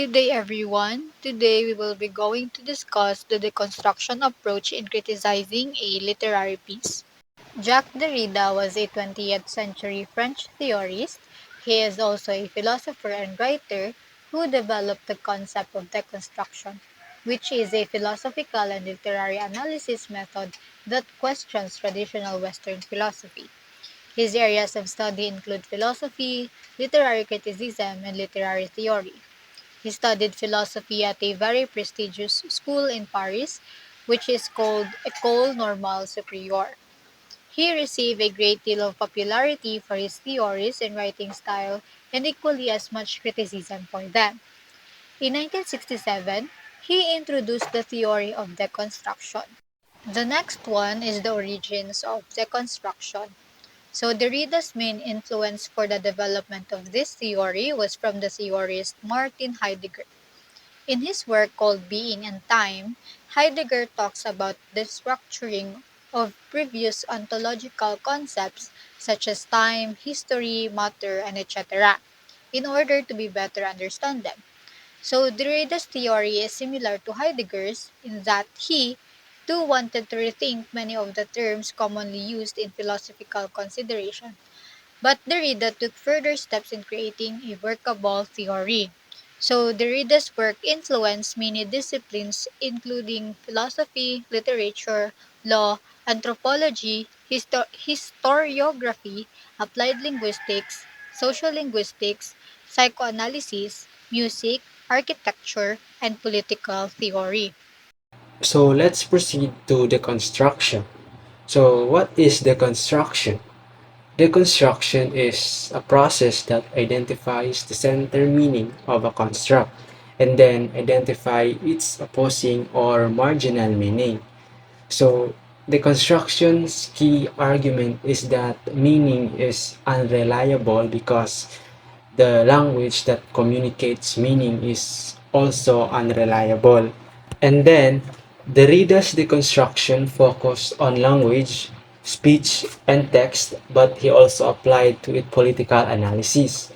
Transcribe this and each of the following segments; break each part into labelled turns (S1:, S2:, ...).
S1: Good day, everyone. Today we will be going to discuss the deconstruction approach in criticizing a literary piece. Jacques Derrida was a 20th century French theorist. He is also a philosopher and writer who developed the concept of deconstruction, which is a philosophical and literary analysis method that questions traditional Western philosophy. His areas of study include philosophy, literary criticism, and literary theory. He studied philosophy at a very prestigious school in Paris, which is called École Normale Supérieure. He received a great deal of popularity for his theories and writing style, and equally as much criticism for them. In 1967, he introduced the theory of deconstruction. The next one is the origins of deconstruction. So Derrida's main influence for the development of this theory was from the theorist Martin Heidegger. In his work called Being and Time, Heidegger talks about the structuring of previous ontological concepts such as time, history, matter, and etc., in order to be better understand them. So Derrida's theory is similar to Heidegger's in that he, too, wanted to rethink many of the terms commonly used in philosophical consideration. But Derrida took further steps in creating a workable theory. So Derrida's work influenced many disciplines including philosophy, literature, law, anthropology, historiography, applied linguistics, social linguistics, psychoanalysis, music, architecture, and political theory.
S2: So let's proceed to deconstruction. So what is deconstruction? Deconstruction is a process that identifies the center meaning of a construct and then identify its opposing or marginal meaning. So deconstruction's key argument is that meaning is unreliable because the language that communicates meaning is also unreliable. And then, Derrida's deconstruction focused on language, speech, and text, but he also applied to it political analysis.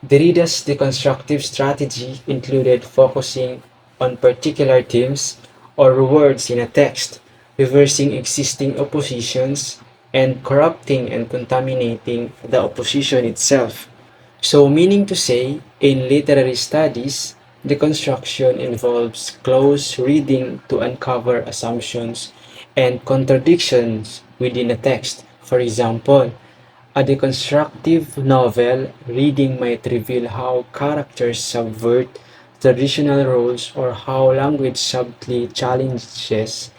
S2: Derrida's deconstructive strategy included focusing on particular themes or words in a text, reversing existing oppositions, and corrupting and contaminating the opposition itself. So, meaning to say, in literary studies, deconstruction involves close reading to uncover assumptions and contradictions within a text. For example, a deconstructive novel reading might reveal how characters subvert traditional roles or how language subtly challenges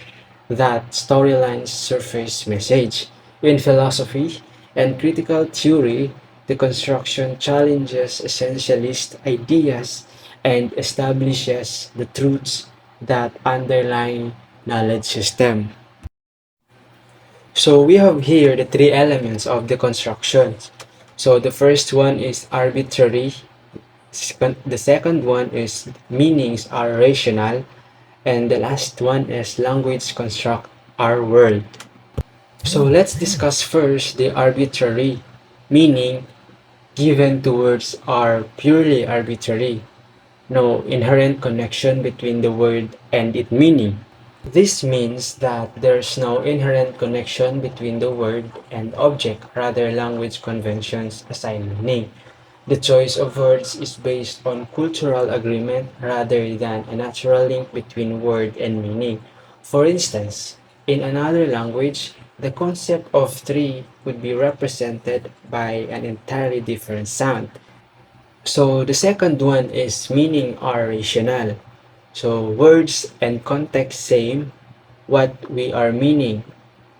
S2: that storyline's surface message. In philosophy and critical theory, the construction challenges essentialist ideas and establishes the truths that underlie knowledge system. So we have here the three elements of the construction. So the first one is arbitrary, the second one is meanings are rational, and the last one is language construct our world. So let's discuss first the arbitrary, meaning given to words are purely arbitrary, no inherent connection between the word and its meaning. This means that there's no inherent connection between the word and object, rather language conventions assign meaning. The choice of words is based on cultural agreement rather than a natural link between word and meaning. For instance, in another language, the concept of tree could be represented by an entirely different sound. So the second one is meaning are rational. So words and context same, what we are meaning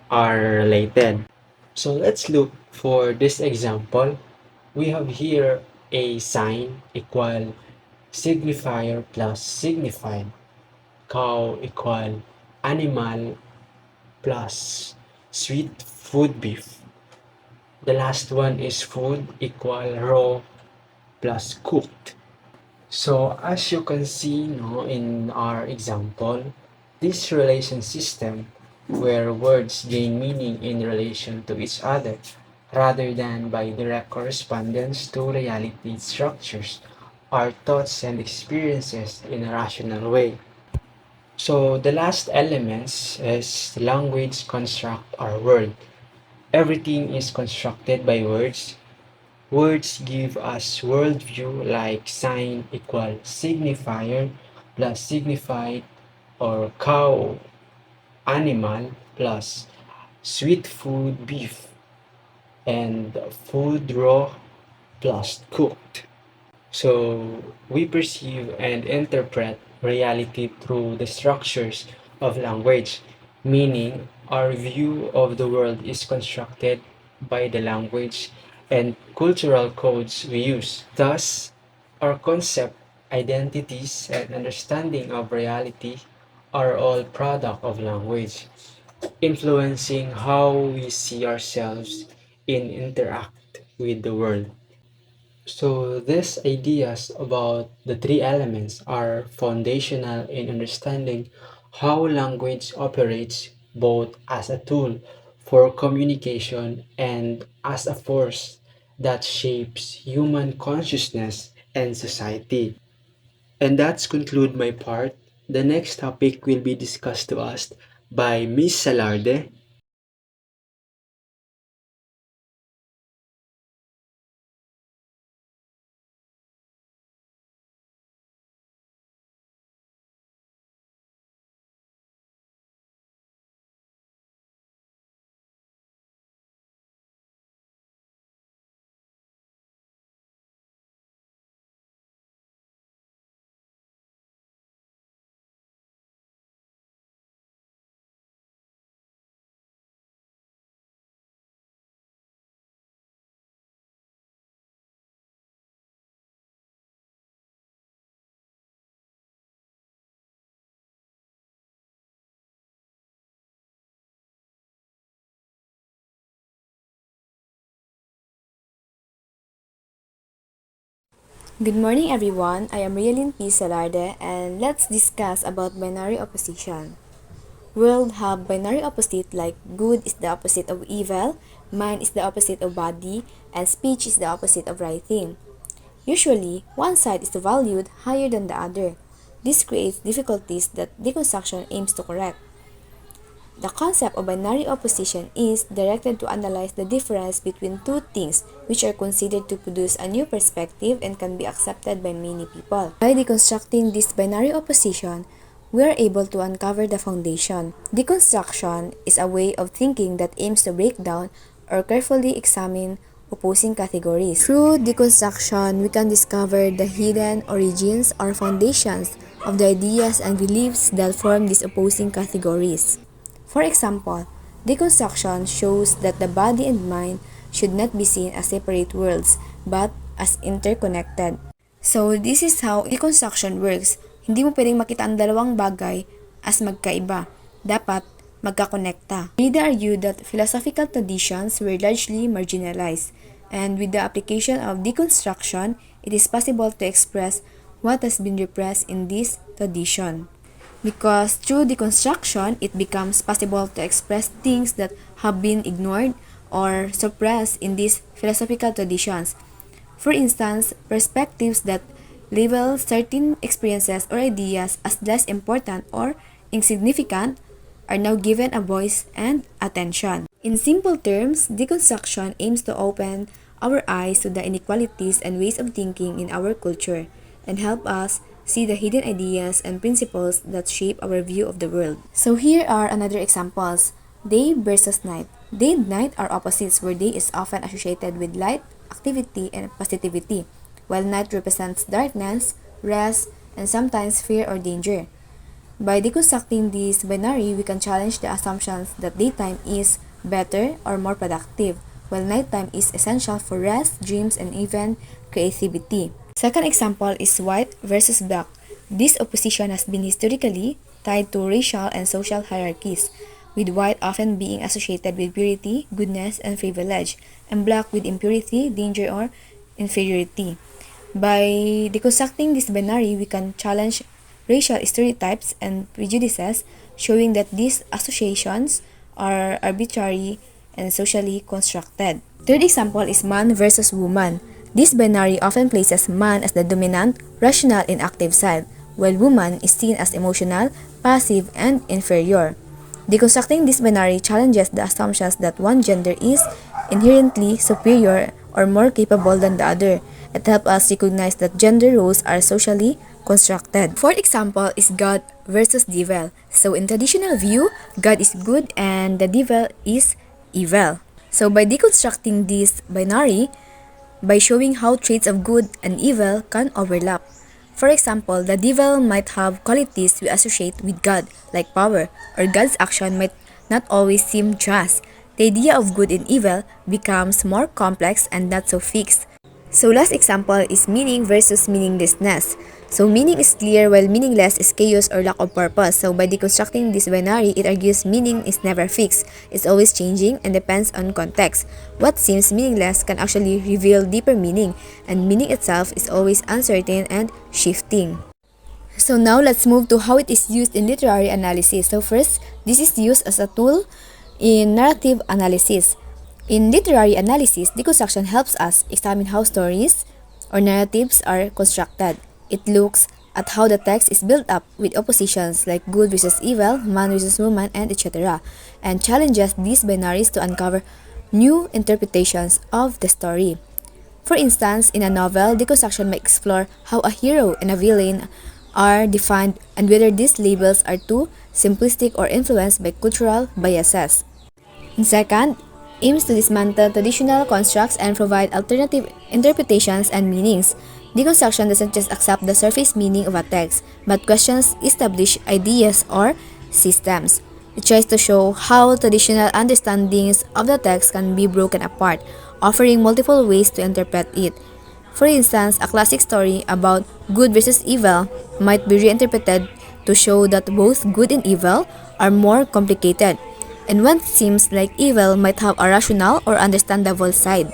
S2: are related. So let's look for this example. We have here a sign equal signifier plus signified. Cow equal animal plus sweet food beef. The last one is food equal raw plus cooked. So as you can see no, in our example, this relation system where words gain meaning in relation to each other rather than by direct correspondence to reality structures our thoughts and experiences in a rational way. So the last elements is language construct our world. Everything is constructed by words. Words give us worldview like sign equal signifier plus signified or cow animal plus sweet food beef and food raw plus cooked. So we perceive and interpret reality through the structures of language, meaning our view of the world is constructed by the language and cultural codes we use. Thus, our concept, identities, and understanding of reality are all product of language, influencing how we see ourselves and interact with the world. So these ideas about the three elements are foundational in understanding how language operates both as a tool for communication and as a force that shapes human consciousness and society. And that's conclude my part. The next topic will be discussed to us by Miss Salarde.
S3: Good morning everyone, I am Rhealyn P. Salarde and let's discuss about binary opposition. World have binary opposite like good is the opposite of evil, mind is the opposite of body, and speech is the opposite of right thing. Usually, one side is valued higher than the other. This creates difficulties that deconstruction aims to correct. The concept of binary opposition is directed to analyze the difference between two things which are considered to produce a new perspective and can be accepted by many people. By deconstructing this binary opposition, we are able to uncover the foundation. Deconstruction is a way of thinking that aims to break down or carefully examine opposing categories. Through deconstruction, we can discover the hidden origins or foundations of the ideas and beliefs that form these opposing categories. For example, deconstruction shows that the body and mind should not be seen as separate worlds, but as interconnected. So, this is how deconstruction works. Hindi mo pwedeng makita ang dalawang bagay as magkaiba. Dapat magkakonekta. Rida argued that philosophical traditions were largely marginalized, and with the application of deconstruction, it is possible to express what has been repressed in this tradition. Because through deconstruction, it becomes possible to express things that have been ignored or suppressed in these philosophical traditions. For instance, perspectives that label certain experiences or ideas as less important or insignificant are now given a voice and attention. In simple terms, deconstruction aims to open our eyes to the inequalities and ways of thinking in our culture and help us see the hidden ideas and principles that shape our view of the world. So here are another examples. Day versus night. Day and night are opposites where day is often associated with light, activity, and positivity, while night represents darkness, rest, and sometimes fear or danger. By deconstructing this binary, we can challenge the assumptions that daytime is better or more productive, while nighttime is essential for rest, dreams, and even creativity. Second example is white versus black. This opposition has been historically tied to racial and social hierarchies, with white often being associated with purity, goodness, and privilege, and black with impurity, danger, or inferiority. By deconstructing this binary, we can challenge racial stereotypes and prejudices, showing that these associations are arbitrary and socially constructed. Third example is man versus woman. This binary often places man as the dominant, rational, and active side, while woman is seen as emotional, passive, and inferior. Deconstructing this binary challenges the assumptions that one gender is inherently superior or more capable than the other. It helps us recognize that gender roles are socially constructed. Fourth example is God versus devil. So in traditional view, God is good and the devil is evil. So by deconstructing this binary, by showing how traits of good and evil can overlap. For example, the devil might have qualities we associate with God, like power, or God's action might not always seem just. The idea of good and evil becomes more complex and not so fixed. So last example is meaning versus meaninglessness. So meaning is clear while meaningless is chaos or lack of purpose. So by deconstructing this binary, it argues meaning is never fixed. It's always changing and depends on context. What seems meaningless can actually reveal deeper meaning, and meaning itself is always uncertain and shifting. So now let's move to how it is used in literary analysis. So first, this is used as a tool in narrative analysis. In literary analysis, deconstruction helps us examine how stories or narratives are constructed. It looks at how the text is built up with oppositions like good versus evil, man versus woman, and etc., and challenges these binaries to uncover new interpretations of the story. For instance, in a novel, deconstruction may explore how a hero and a villain are defined and whether these labels are too simplistic or influenced by cultural biases. And second, aims to dismantle traditional constructs and provide alternative interpretations and meanings. Deconstruction doesn't just accept the surface meaning of a text, but questions established ideas or systems. It tries to show how traditional understandings of the text can be broken apart, offering multiple ways to interpret it. For instance, a classic story about good versus evil might be reinterpreted to show that both good and evil are more complicated, and what seems like evil might have a rational or understandable side.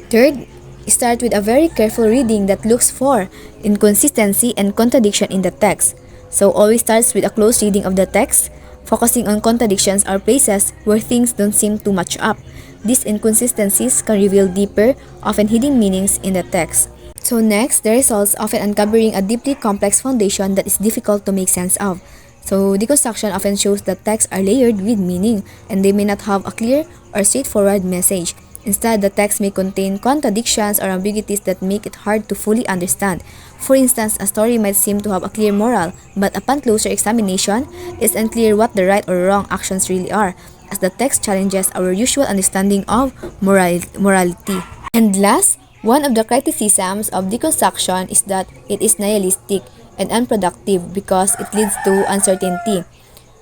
S3: Third, start with a very careful reading that looks for inconsistency and contradiction in the text. So always starts with a close reading of the text, focusing on contradictions or places where things don't seem to match up. These inconsistencies can reveal deeper, often hidden meanings in the text. So next, the results often uncovering a deeply complex foundation that is difficult to make sense of. So deconstruction often shows that texts are layered with meaning, and they may not have a clear or straightforward message. Instead, the text may contain contradictions or ambiguities that make it hard to fully understand. For instance, a story might seem to have a clear moral, but upon closer examination, it's unclear what the right or wrong actions really are, as the text challenges our usual understanding of morality. And last, one of the criticisms of deconstruction is that it is nihilistic and unproductive because it leads to uncertainty.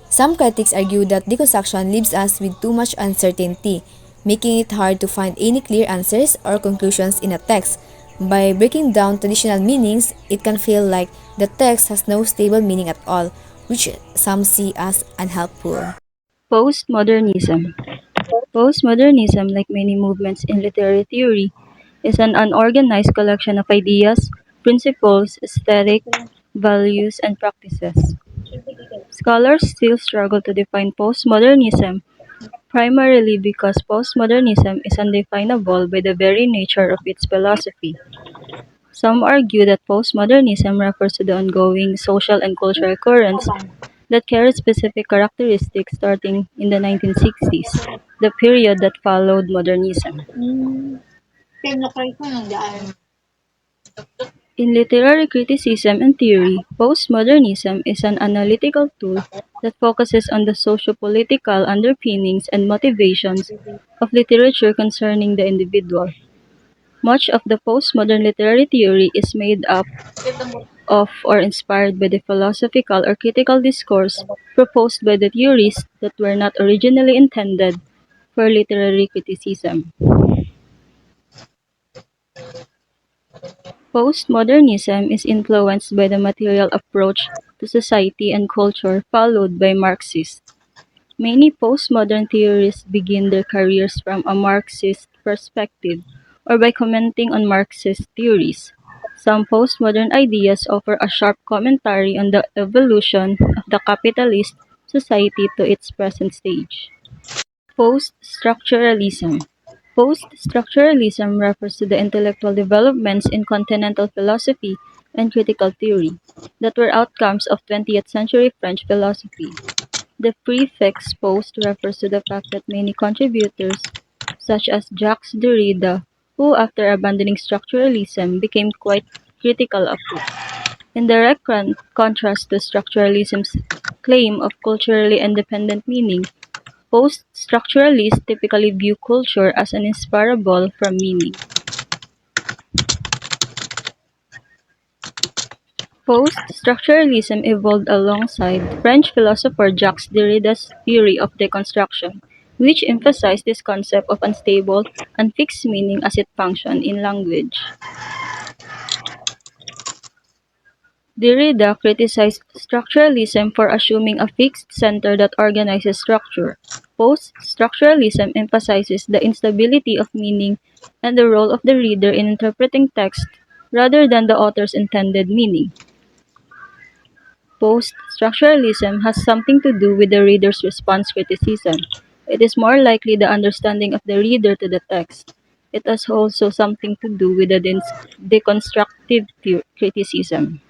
S3: Some critics argue that deconstruction leaves us with too much uncertainty, making it hard to find any clear answers or conclusions in a text. By breaking down traditional meanings, it can feel like the text has no stable meaning at all, which some see as unhelpful.
S4: Postmodernism. Postmodernism, like many movements in literary theory, is an unorganized collection of ideas, principles, aesthetic, values, and practices. Scholars still struggle to define postmodernism, primarily because postmodernism is undefinable by the very nature of its philosophy. Some argue that postmodernism refers to the ongoing social and cultural currents that carry specific characteristics starting in the 1960s, the period that followed modernism. In literary criticism and theory, postmodernism is an analytical tool that focuses on the socio-political underpinnings and motivations of literature concerning the individual. Much of the postmodern literary theory is made up of or inspired by the philosophical or critical discourse proposed by the theorists that were not originally intended for literary criticism. Postmodernism is influenced by the material approach to society and culture followed by Marxists. Many postmodern theorists begin their careers from a Marxist perspective or by commenting on Marxist theories. Some postmodern ideas offer a sharp commentary on the evolution of the capitalist society to its present stage. Post-structuralism. Post-structuralism refers to the intellectual developments in continental philosophy and critical theory that were outcomes of 20th century French philosophy. The prefix "post" refers to the fact that many contributors, such as Jacques Derrida, who after abandoning structuralism became quite critical of it, in direct contrast to structuralism's claim of culturally independent meaning, post-structuralists typically view culture as inseparable from meaning. Post-structuralism evolved alongside French philosopher Jacques Derrida's theory of deconstruction, which emphasized this concept of unstable, unfixed meaning as it functioned in language. Derrida criticized structuralism for assuming a fixed center that organizes structure. Post-structuralism emphasizes the instability of meaning and the role of the reader in interpreting text rather than the author's intended meaning. Post-structuralism has something to do with the reader's response criticism. It is more likely the understanding of the reader to the text. It has also something to do with the deconstructive criticism.